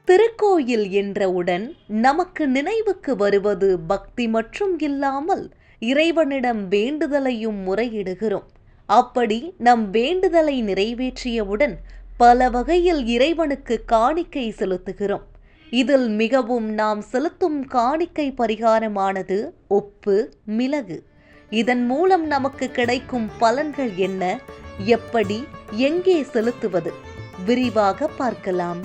திருக்கோயில் என்றவுடன் நமக்கு நினைவுக்கு வருவது பக்தி மற்றும் இல்லாமல் இறைவனிடம் வேண்டுதலையும் முறையிடுகிறோம். அப்படி நம் வேண்டுதலை நிறைவேற்றியவுடன் பல வகையில் இறைவனுக்கு காணிக்கை செலுத்துகிறோம். இதில் மிகவும் நாம் செலுத்தும் காணிக்கை பரிகாரமானது உப்பு, மிளகு. இதன் மூலம் நமக்கு கிடைக்கும் பலன்கள் என்ன, எப்படி, எங்கே செலுத்துவது, விரிவாக பார்க்கலாம்.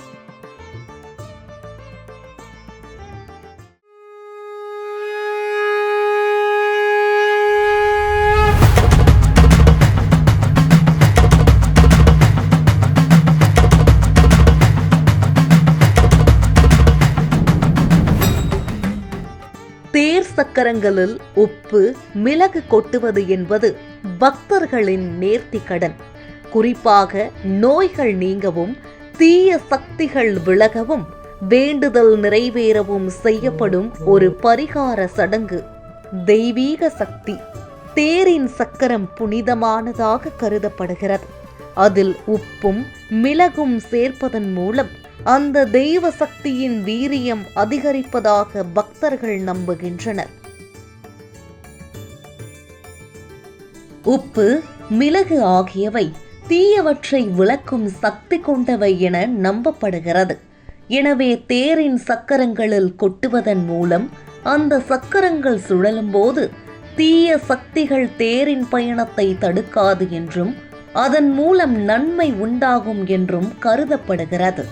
தேர் சக்கரங்களில் உப்பு, மிளகு கொட்டுவது என்பது பக்தர்களின் நேர்த்தி கடன். குறிப்பாக நோய்கள் நீங்கவும், தீய சக்திகள் விலகவும், வேண்டுதல் நிறைவேறவும் செய்யப்படும் ஒரு பரிகார சடங்கு. தெய்வீக சக்தி. தேரின் சக்கரம் புனிதமானதாக கருதப்படுகிறது. அதில் உப்பும் மிளகும் சேர்ப்பதன் மூலம் அந்த தெய்வ சக்தியின் வீரியம் அதிகரிப்பதாக பக்தர்கள் நம்புகின்றனர். உப்பு, மிளகு ஆகியவை தீயவற்றை விலக்கும் சக்தி கொண்டவை என நம்பப்படுகிறது. எனவே தேரின் சக்கரங்களில் கொட்டுவதன் மூலம் அந்த சக்கரங்கள் சுழலும் போது தீய சக்திகள் தேரின் பயணத்தை தடுக்காது என்றும் அதன் மூலம் நன்மை உண்டாகும் என்றும் கருதப்படுகிறது.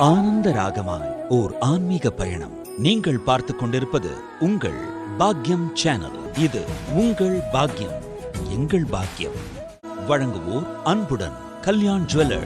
ஆனந்த ராகமாய் ஓர் ஆன்மீக பயணம். நீங்கள் பார்த்துக் கொண்டிருப்பது உங்கள் பாக்யம் சேனல். இது உங்கள் பாக்யம், எங்கள் பாக்கியம். வழங்குவோர் அன்புடன் கல்யாண் ஜுவல்லர்.